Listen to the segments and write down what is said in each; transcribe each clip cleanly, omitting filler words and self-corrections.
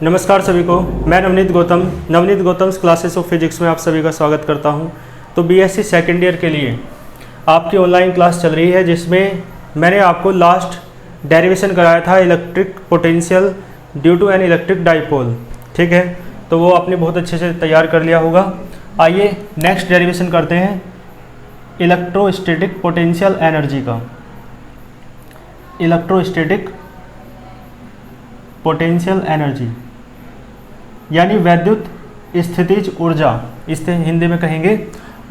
नमस्कार सभी को, मैं Navneet Gautam's classes of physics में आप सभी का स्वागत करता हूं। तो बीएससी सेकेंड ईयर के लिए आपकी ऑनलाइन क्लास चल रही है, जिसमें मैंने आपको लास्ट डेरिवेशन कराया था electric potential due to an electric dipole. ठीक है, तो वो आपने बहुत अच्छे से तैयार कर लिया होगा। आइए नेक्स्ट डेरिवेशन करते हैं इलेक्ट्रोस्टैटिक पोटेंशियल एनर्जी का। इलेक्ट्रोस्टैटिक पोटेंशियल एनर्जी यानी वैद्युत स्थितिज ऊर्जा, इसे हिंदी में कहेंगे।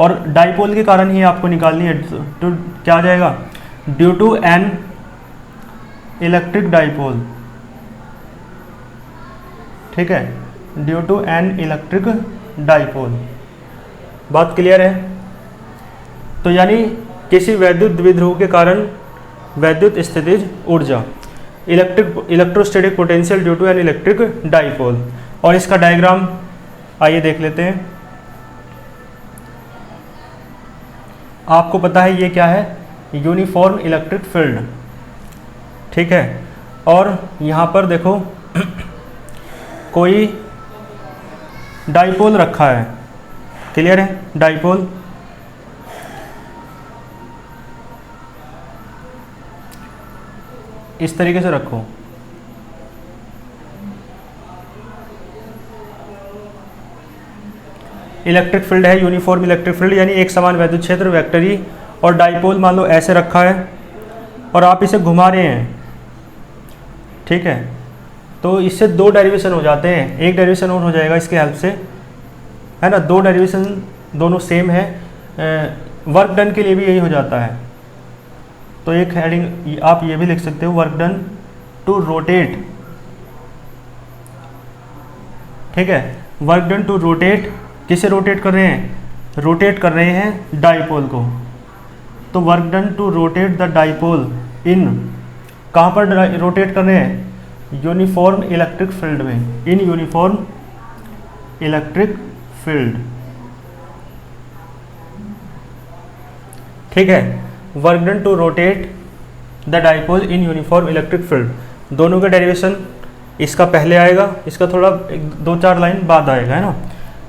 और डाइपोल के कारण ही आपको निकालनी है। तो क्या आ जाएगा? Due to an electric dipole. ठीक है, due to an electric dipole. बात क्लियर है? तो यानी किसी वैद्युत द्विध्रुव के कारण वैद्युत स्थितिज ऊर्जा, electrostatic potential due to an electric dipole. और इसका डायग्राम आइए देख लेते हैं। आपको पता है ये क्या है? Uniform electric field. ठीक है, और यहाँ पर देखो कोई डाइपोल रखा है। क्लियर है? डाइपोल इस तरीके से रखो। इलेक्ट्रिक फील्ड है, यूनिफॉर्म इलेक्ट्रिक फील्ड यानी एक समान वैद्युत क्षेत्र, वेक्टर ई। और डाइपोल मान लो ऐसे रखा है और आप इसे घुमा रहे हैं। ठीक है, तो इससे दो डेरिवेशन हो जाते हैं। एक डेरिवेशन और हो जाएगा इसके हेल्प से, है ना। दो डेरिवेशन दोनों सेम है। वर्क डन के लिए भी यही हो जाता है। तो एक हेडिंग आप ये भी लिख सकते हो, वर्क डन टू रोटेट। ठीक है, वर्क डन टू रोटेट। किसे रोटेट कर रहे हैं? रोटेट कर रहे हैं डाइपोल को। तो work done to rotate the dipole in, कहाँ पर रोटेट कर रहे हैं? यूनिफॉर्म इलेक्ट्रिक फील्ड में, इन यूनिफॉर्म इलेक्ट्रिक फील्ड। ठीक है, work done to rotate the dipole in uniform electric field. दोनों का डेरिवेशन इसका पहले आएगा, इसका थोड़ा 2-4 लाइन बाद आएगा, है ना।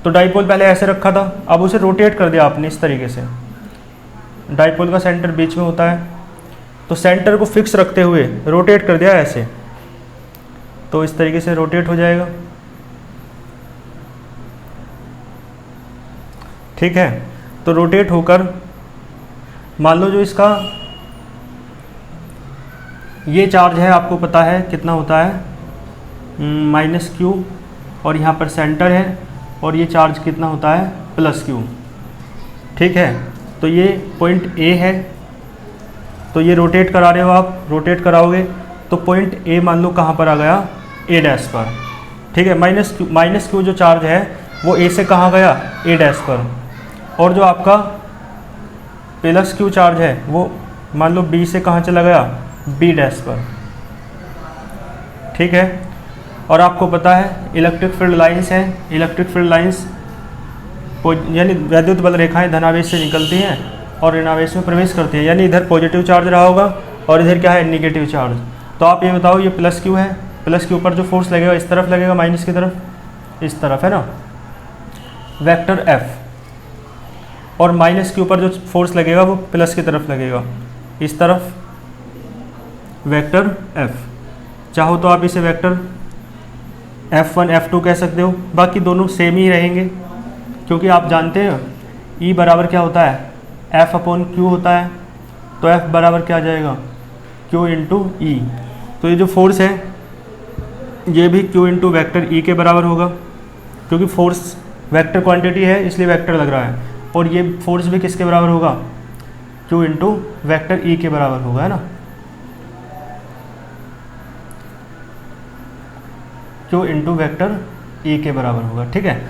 तो डाइपोल पहले ऐसे रखा था, अब उसे रोटेट कर दिया आपने इस तरीके से। डाइपोल का सेंटर बीच में होता है, तो सेंटर को फिक्स रखते हुए रोटेट कर दिया ऐसे, तो इस तरीके से रोटेट हो जाएगा। ठीक है, तो रोटेट होकर मान लो जो इसका ये चार्ज है, आपको पता है कितना होता है, -q, और यहाँ पर सेंटर है, और ये चार्ज कितना होता है? +q। ठीक है, तो ये पॉइंट A है, तो ये रोटेट करा रहे हो आप, रोटेट कराओगे तो पॉइंट A मान लो कहाँ पर आ गया? A' पर। ठीक है, -q जो चार्ज है वो A से कहाँ गया? A' पर। और जो आपका +q चार्ज है वो मान लो B से कहाँ चला गया? B' पर। ठीक है, और आपको पता है इलेक्ट्रिक फील्ड लाइंस हैं। इलेक्ट्रिक फील्ड लाइंस यानी वैद्युत बल रेखाएं धनावेश से निकलती हैं और ऋणावेश में प्रवेश करती हैं, यानी इधर पॉजिटिव चार्ज रहा होगा और इधर क्या है? Negative charge. तो आप ये बताओ, ये +q है, +q पर जो फोर्स लगेगा इस तरफ लगेगा, माइनस की तरफ, इस तरफ, है ना, वेक्टर F। और -q पर जो फोर्स लगेगा वो प्लस की तरफ लगेगा, इस तरफ, वेक्टर F। चाहो तो आप इसे वेक्टर F1 F2 कह सकते हो, बाकी दोनों सेम ही रहेंगे, क्योंकि आप जानते हैं E बराबर क्या होता है? F/Q होता है। तो F बराबर क्या आ जाएगा? Q into E। तो ये जो फोर्स है ये भी Q इंटू वेक्टर E के बराबर होगा, क्योंकि फोर्स वेक्टर क्वांटिटी है इसलिए वेक्टर लग रहा है। और ये फोर्स भी किसके बराबर होगा? Q इंटू वेक्टर E के बराबर होगा, है ना। Q इंटू वेक्टर E के बराबर होगा। ठीक है,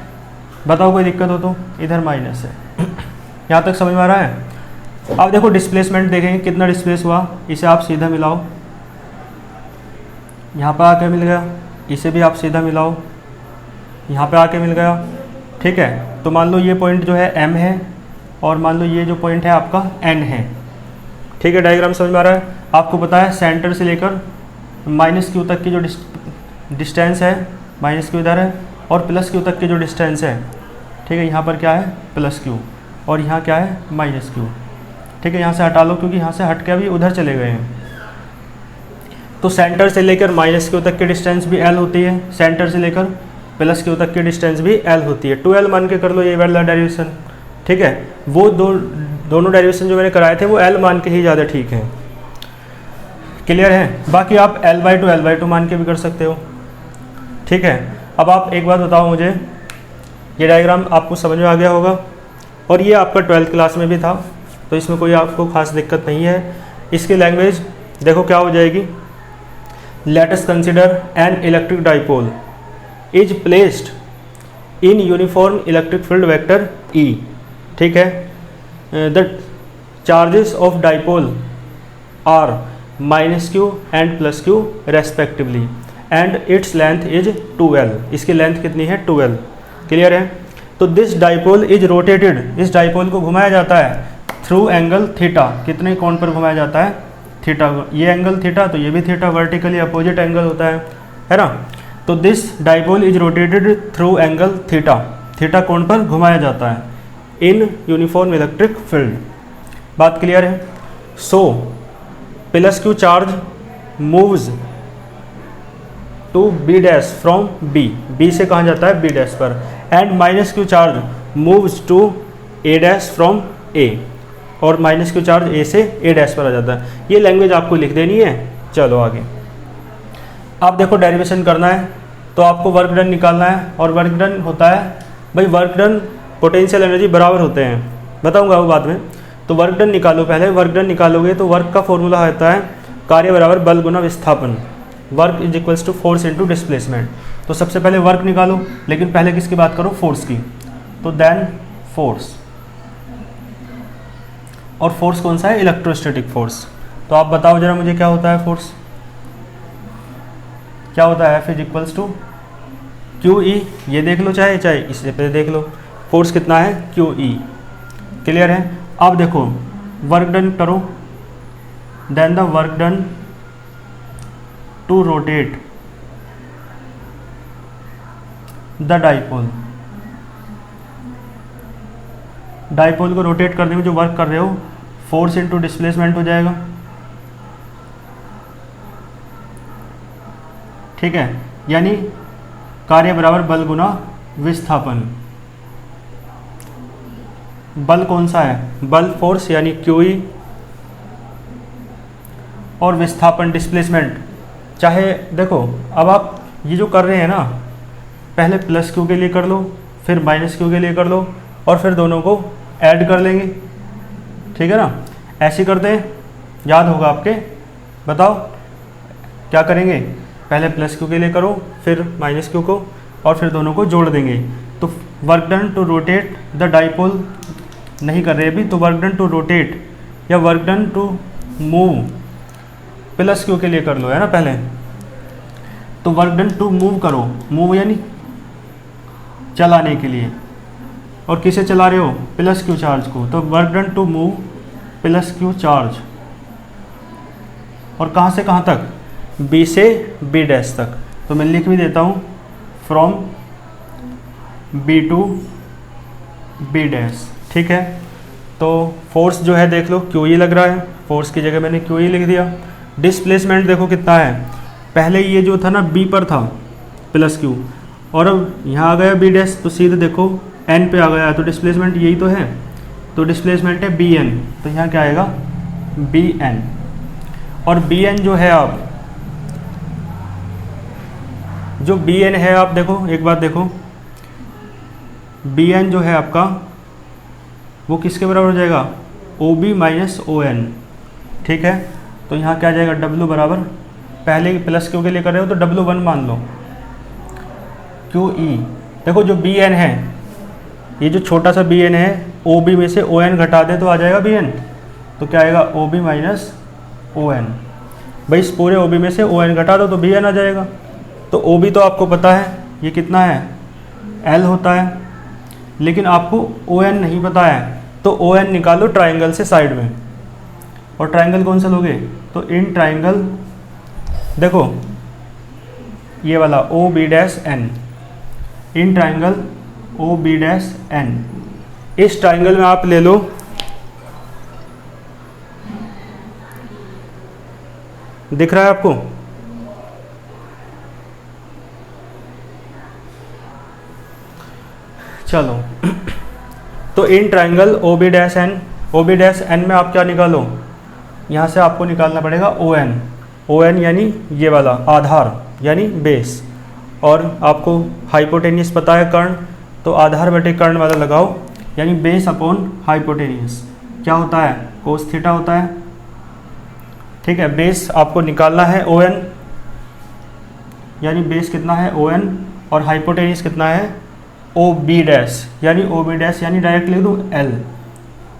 बताओ कोई दिक्कत हो तो? इधर माइनस है। यहाँ तक समझ में आ रहा है? अब देखो डिस्प्लेसमेंट देखेंगे, कितना डिस्प्लेस हुआ। इसे आप सीधा मिलाओ, यहाँ पर आके मिल गया, इसे भी आप सीधा मिलाओ, यहाँ पे आके मिल गया। ठीक है, तो मान लो ये पॉइंट जो है M है और मान लो ये जो पॉइंट है आपका N है। ठीक है, डायग्राम समझ में आ रहा है? आपको पता है सेंटर से लेकर -q तक की जो डिस्टेंस है माइनस क्यू इधर है, और प्लस क्यू तक की जो डिस्टेंस है, ठीक है, यहाँ पर क्या है प्लस क्यू, और यहाँ क्या है माइनस क्यू, ठीक है। यहाँ से हटा लो क्योंकि यहाँ से हट के अभी उधर चले गए हैं। तो सेंटर से लेकर माइनस क्यू तक की डिस्टेंस भी एल होती है, सेंटर से लेकर प्लस क्यू तक की डिस्टेंस भी एल होती है। 2l मान के कर लो ये वाला डेरिवेशन, ठीक है। वो दोनों डेरिवेशन जो मैंने कराए थे वो l मान के ही ज़्यादा ठीक है। क्लियर है? बाकी आप l/2 मान के भी कर सकते हो, ठीक है। अब आप एक बात बताओ मुझे, ये डायग्राम आपको समझ में आ गया होगा, और ये आपका 12th क्लास में भी था, तो इसमें कोई आपको खास दिक्कत नहीं है। इसकी लैंग्वेज देखो क्या हो जाएगी। Let us consider an electric dipole is placed in uniform electric field vector E, ठीक है। The charges of dipole are -q and +q respectively and its length is 2l। इसकी लेंथ कितनी है 2l। क्लियर है? तो this dipole is rotated, इस dipole को घुमाया जाता है थ्रू एंगल थीटा। कितने कोण पर घुमाया जाता है? थीटा। ये एंगल थीटा तो ये भी थीटा, वर्टिकली अपोजिट एंगल होता है ना। तो this dipole is rotated through angle theta, theta कोण पर घुमाया जाता है इन यूनिफॉर्म इलेक्ट्रिक फील्ड। बात क्लियर है? So +q charge moves to B' from B से कहाँ जाता है B' पर, and -q charge moves to A' from A, और -q चार्ज A से A' पर आ जाता है। ये लैंग्वेज आपको लिख देनी है। चलो आगे, आप देखो डेरिवेशन करना है तो आपको वर्क डन निकालना है, और वर्क डन होता है भाई, वर्क डन पोटेंशियल एनर्जी बराबर होते हैं, बताऊंगा वो बाद में। तो वर्क डन निकालो पहले, वर्क डन निकालोगे तो वर्क का फॉर्मूला होता है कार्य बराबर बल गुना विस्थापन, work is equals to force into displacement. तो सबसे पहले वर्क निकालो, लेकिन पहले किसकी बात करो? फोर्स की। तो देन फोर्स, और फोर्स कौन सा है? Electrostatic force. तो आप बताओ जरा मुझे क्या होता है फोर्स, क्या होता है? F is equals to QE, ये देख लो, चाहे इससे पहले देख लो, फोर्स कितना है QE। क्लियर है? अब देखो वर्क डन करो, then the work done to rotate the dipole, dipole को रोटेट करने में जो वर्क कर रहे हो, फोर्स इनटू डिस्प्लेसमेंट हो जाएगा, ठीक है। यानी कार्य बराबर बल गुना विस्थापन। बल कौन सा है? बल फोर्स यानी QE, और विस्थापन डिस्प्लेसमेंट। चाहे देखो, अब आप ये जो कर रहे हैं ना, पहले +q के लिए कर लो, फिर -q के लिए कर लो, और फिर दोनों को ऐड कर लेंगे, ठीक है ना। ऐसे करते हैं, याद होगा आपके। बताओ क्या करेंगे? पहले +q के लिए करो, फिर -q को, और फिर दोनों को जोड़ देंगे। तो work done to rotate the dipole नहीं कर रहे अभी, तो वर्क डन टू रोटेट या work done to move +q के लिए कर लो, है ना पहले। तो वर्क डन टू मूव करो, मूव यानी चलाने के लिए, और किसे चला रहे हो? +q चार्ज को। तो work done to move +q charge, और कहाँ से कहाँ तक? B से B' तक। तो मैं लिख भी देता हूँ, फ्रॉम B टू B', ठीक है। तो फोर्स जो है देख लो QE लग रहा है, फोर्स की जगह मैंने QE लिख दिया। डिस्प्लेसमेंट देखो कितना है, पहले ये जो था ना B पर था +q, और अब यहाँ आ गया B', तो सीधे देखो N पे आ गया, तो डिस्प्लेसमेंट यही तो है, तो डिस्प्लेसमेंट है Bn, तो यहाँ क्या आएगा Bn। और Bn जो है, आप जो Bn है, आप देखो एक बात देखो, Bn जो है आपका वो किसके बराबर हो जाएगा? OB माइनस ON, ठीक है। तो यहाँ क्या आ जाएगा? W बराबर, पहले +q के लिए कर रहे हो तो W1 मान लो, QE। देखो जो Bn है, ये जो छोटा सा Bn है, OB में से ON घटा दे तो आ जाएगा Bn, तो क्या आएगा? OB minus ON। भाई इस पूरे OB में से ON घटा दो तो Bn आ जाएगा। तो OB तो आपको पता है ये कितना है? L होता है, लेकिन आपको ON नहीं पता है, तो ON निकालो ट्राइंगल से साइड में। और ट्राइंगल कौन सा लोगे? तो इन ट्राइंगल देखो ये वाला O B dash N, in triangle O B dash N, इस ट्राइंगल में आप ले लो दिख रहा है आपको, चलो तो in triangle O B dash N, O B dash N में आप क्या निकालो, यहाँ से आपको निकालना पड़ेगा ओ एन, ओ एन यानी ये वाला आधार यानी बेस, और आपको हाइपोटेनियस पता है कर्ण, तो आधार बटे कर्ण वाला लगाओ, यानी बेस अपॉन हाइपोटेनियस क्या होता है, कोस थीटा होता है। ठीक है, बेस आपको निकालना है ओ एन, यानी बेस कितना है ओ एन, और हाइपोटेनियस कितना है ओ बी डैश, यानी ओ बी डैश यानी डायरेक्ट लिख दूँ एल,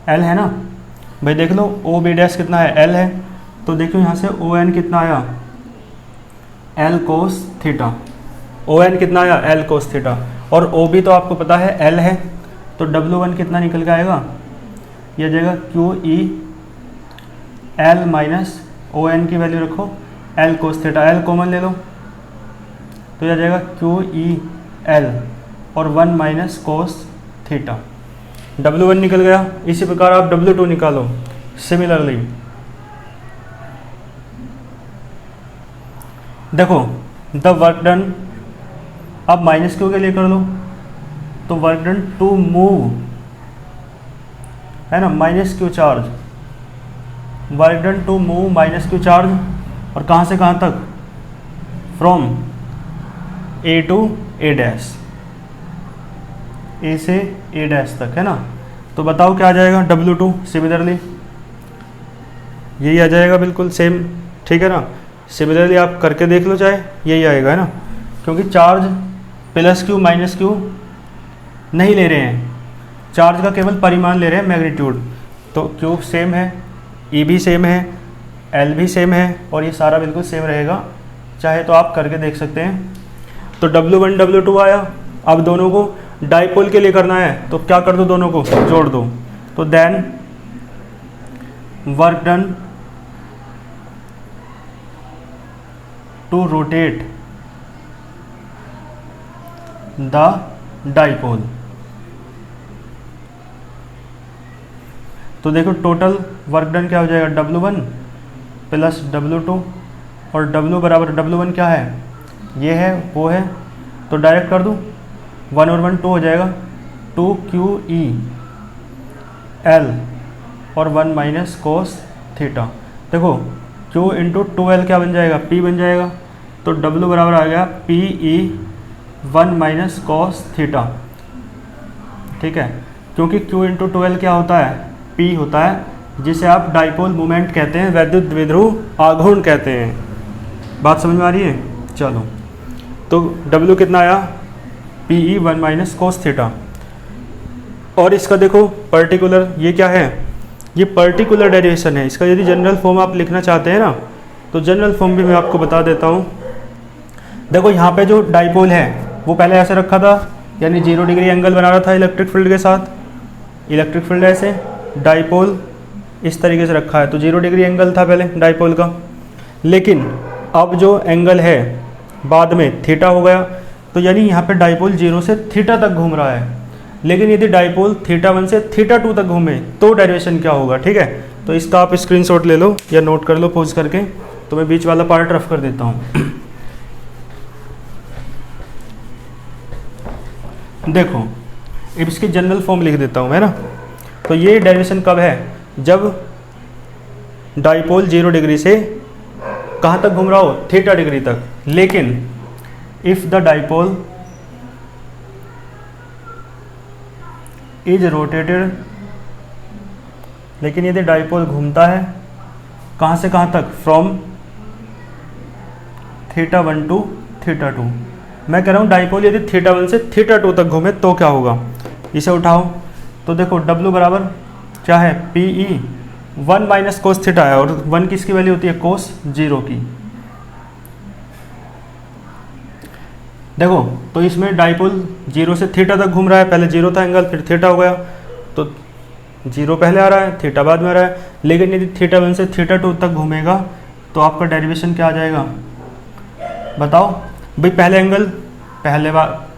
एल है ना भाई, देख लो ओ बी डैश कितना है एल है, तो देखो यहाँ से ओ एन कितना आया L cos theta, O N कितना आया एल कोस थीटा, और ओ बी तो आपको पता है एल है, तो W1 कितना निकल के आएगा, यह जाएगा Q E L minus O N की वैल्यू रखो L cos theta, L common ले लो तो यह जाएगा क्यू ई एल और 1 माइनस कोस थीटा, W1 निकल गया। इसी प्रकार आप W2 निकालो सिमिलरली, देखो द वर्क डन, अब माइनस क्यू के लिए कर लो, तो वर्क डन टू मूव है ना minus Q charge, work done to move minus Q charge, और कहाँ से कहाँ तक, from A to A dash, A से ए डैश तक है ना, तो बताओ क्या आ जाएगा W2 सिमिलरली, यही आ जाएगा बिल्कुल सेम, ठीक है ना। सिमिलरली आप करके देख लो, चाहे यही आएगा है ना, क्योंकि charge plus Q minus Q नहीं ले रहे हैं, चार्ज का केवल परिमाण ले रहे हैं मैग्नीट्यूड, तो क्यू सेम है, ई भी सेम है, एल भी सेम है, और ये सारा बिल्कुल सेम रहेगा, चाहे तो आप करके देख सकते हैं। तो W1 W2 आया, अब दोनों को डाइपोल के लिए करना है, तो क्या कर दो, दोनों को जोड़ दो, तो then work done to rotate the dipole, तो देखो टोटल वर्क डन क्या हो जाएगा W1 प्लस W2, और W बराबर W1 क्या है, ये है वो है, तो डायरेक्ट कर दूँ, 1 और 1 2 हो जाएगा, 2 क्यू ई एल और 1 माइनस कोस थीटा, देखो Q इंटू 2L क्या बन जाएगा, P बन जाएगा, तो W बराबर आ गया P E 1 minus cos theta, ठीक है, क्योंकि Q इंटू 2L क्या होता है, P होता है, जिसे आप डाइपोल मोमेंट कहते हैं, वैद्युत द्विध्रुव आघूर्ण कहते हैं। बात समझ में आ रही है? चलो, तो W कितना आया, P E 1 minus cos theta, और इसका देखो पर्टिकुलर, ये क्या है, ये पर्टिकुलर डेरिवेशन है, इसका यदि जनरल फॉर्म आप लिखना चाहते हैं ना, तो जनरल फॉर्म भी मैं आपको बता देता हूँ। देखो यहाँ पे जो डाइपोल है वो पहले ऐसे रखा था, यानी 0 डिग्री एंगल बना रहा था इलेक्ट्रिक फील्ड के साथ, इलेक्ट्रिक फील्ड ऐसे, डाइपोल इस तरीके से रखा है, तो 0 डिग्री एंगल था पहले डाइपोल का, लेकिन अब जो एंगल है बाद में थीटा हो गया, तो यानी यहाँ पे डाइपोल 0 से थीटा तक घूम रहा है, लेकिन यदि डाइपोल θ1 से θ2 तक घूमे तो डेरिवेशन क्या होगा, ठीक है। तो इसका आप स्क्रीनशॉट ले लो या नोट कर लो पॉज करके, तो मैं बीच वाला पार्ट रफ कर देता हूँ। देखो अब इसकी जनरल फॉर्म लिख देता हूँ, है ना। तो ये डेरिवेशन कब है, जब डाइपोल 0 डिग्री से कहाँ तक घूम रहा हो, θ डिग्री तक, लेकिन if the dipole is rotated, लेकिन यदि डाइपोल घूमता है कहाँ से कहाँ तक, फ्रॉम θ1 टू θ2, मैं कह रहा हूँ डाइपोल यदि θ1 से θ2 तक घूमे तो क्या होगा, इसे उठाओ, तो देखो W बराबर क्या है, P E 1 minus cos theta है, और 1 किसकी वैल्यू होती है, कोस 0 की। देखो तो इसमें डाइपोल 0 से θ तक घूम रहा है, पहले 0 था एंगल, फिर θ हो गया, तो 0 पहले आ रहा है, θ बाद में आ रहा है, लेकिन यदि θ1 से θ2 तक घूमेगा तो आपका डेरिवेशन क्या आ जाएगा, बताओ, भाई पहले एंगल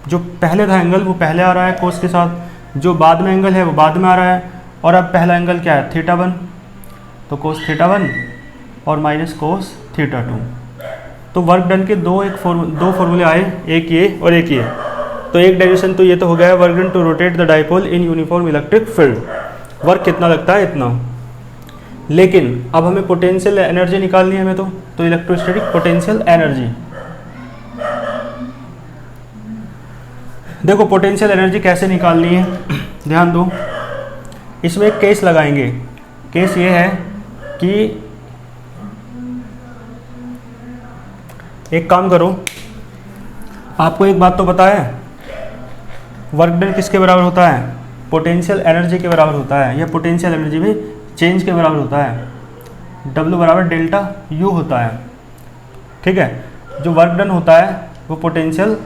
जो पहले था एंगल वो पहले आ रहा है कोस के साथ, जो बाद में एंगल है वो बाद में आ रहा है, और अब पहला एंगल क्या है θ1, तो कोस θ1 और माइनस कोस θ2। तो वर्क डन के दो फॉर्मूले आए, एक ये और एक ये। तो एक डेरिवेशन तो ये तो हो गया है, work done to rotate the dipole in uniform electric field, work कितना लगता है इतना। लेकिन अब हमें पोटेंशियल एनर्जी निकालनी है हमें, तो इलेक्ट्रोस्टैटिक पोटेंशियल एनर्जी। देखो पोटेंशियल एनर्जी कैसे निकालनी है, ध्यान दो। इसमें एक केस लगाएंगे। केस ये है कि एक काम करो, आपको एक बात तो पता है, वर्क डन किसके बराबर होता है, पोटेंशियल एनर्जी के बराबर होता है, या पोटेंशियल एनर्जी में चेंज के बराबर होता है। W बराबर डेल्टा U होता है, ठीक है। जो वर्क डन होता है वो पोटेंशियल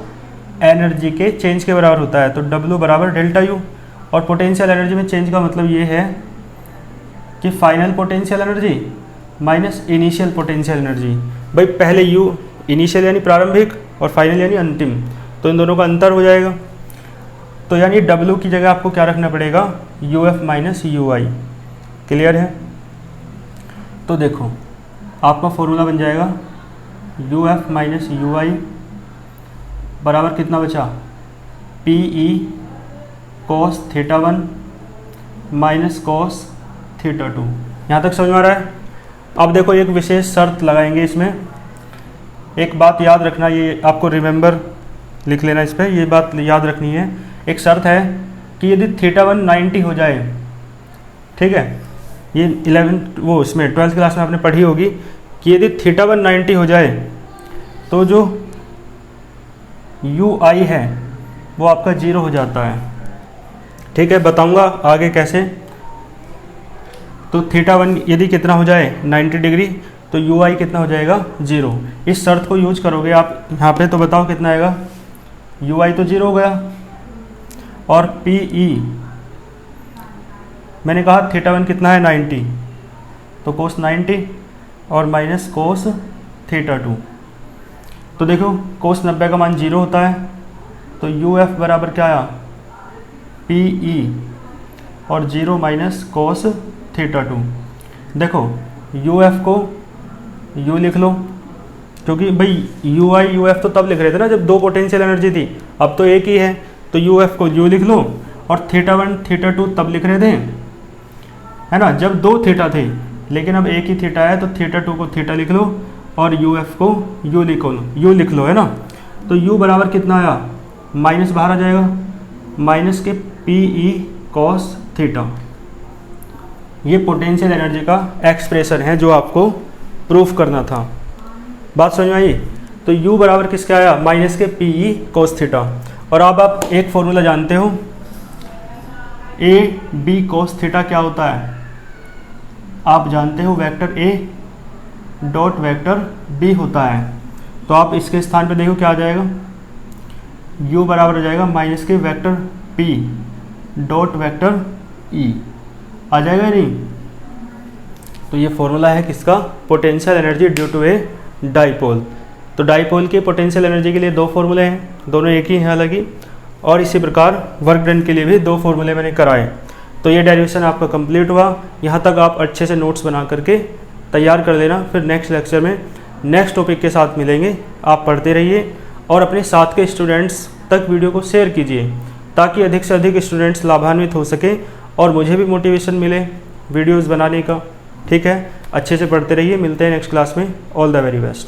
एनर्जी के चेंज के बराबर होता है, तो W बराबर डेल्टा U। और पोटेंशियल एनर्जी में चेंज का मतलब ये है कि final potential energy minus initial potential energy. भाई पहले U इनिशियल यानी प्रारंभिक और फाइनल यानी अंतिम, तो इन दोनों का अंतर हो जाएगा। तो यानी W की जगह आपको क्या रखना पड़ेगा, UF माइनस UI। क्लियर है। तो देखो आपका फॉर्मूला बन जाएगा UF माइनस UI बराबर कितना बचा, PE cos θ1 माइनस कॉस θ2। यहाँ तक समझ में आ रहा है। अब देखो एक विशेष शर्त लगाएंगे इसमें, एक बात याद रखना, ये आपको रिमेंबर लिख लेना इस पर, ये बात याद रखनी है। एक शर्त है कि यदि θ1 90 हो जाए, ठीक है, ये 12th क्लास में आपने पढ़ी होगी कि यदि θ1 90 हो जाए तो जो UI है वो आपका 0 हो जाता है, ठीक है। बताऊंगा आगे कैसे। तो θ1 यदि कितना हो जाए 90 डिग्री, तो UI कितना हो जाएगा 0। इस शर्त को यूज करोगे आप यहाँ पे, तो बताओ कितना आएगा, UI तो 0 हो गया, और PE मैंने कहा θ1 कितना है 90, तो कोस 90 और माइनस कोस θ2। तो देखो कोस 90 का मान 0 होता है, तो UF बराबर क्या आया, PE और 0 माइनस कोस θ2। देखो UF को U लिख लो, क्योंकि भाई UI UF तो तब लिख रहे थे ना जब दो पोटेंशियल एनर्जी थी, अब तो एक ही है, तो UF को U लिख लो, और θ1 θ2 तब लिख रहे थे, है ना, जब दो थीटा थे। लेकिन अब एक ही थीटा है, तो θ2 को थीटा लिख लो और UF को U लिख लो, है ना। तो U बराबर कितना आया, माइनस बाहर आ जाएगा, माइनस के PE cos θ। ये पोटेंशियल एनर्जी का एक्सप्रेशन है जो आपको प्रूफ करना था। बात समझ में आई। तो U बराबर किसका आया, माइनस के PE cos θ। और अब आप एक फॉर्मूला जानते हो, AB cos θ क्या होता है, आप जानते हो vector A dot vector B होता है। तो आप इसके स्थान पे देखो क्या आ जाएगा, U बराबर हो जाएगा माइनस के vector P dot vector E, आ जाएगा या नहीं। तो ये फॉर्मूला है किसका, potential energy due to a dipole. तो डाइपोल के पोटेंशियल एनर्जी के लिए दो फॉर्मूले हैं, दोनों एक ही हैं हालांकि, और इसी प्रकार वर्क डन के लिए भी दो फॉर्मूले मैंने कराए। तो ये डेरिवेशन आपका कंप्लीट हुआ। यहाँ तक आप अच्छे से नोट्स बना करके तैयार कर लेना, फिर नेक्स्ट लेक्चर में नेक्स्ट टॉपिक के साथ मिलेंगे। आप पढ़ते रहिए और अपने साथ के स्टूडेंट्स तक वीडियो को शेयर कीजिए, ताकि अधिक से अधिक स्टूडेंट्स लाभान्वित हो सके और मुझे भी मोटिवेशन मिले वीडियोज़ बनाने का। ठीक है, अच्छे से पढ़ते रहिए, मिलते हैं नेक्स्ट क्लास में। All the very best.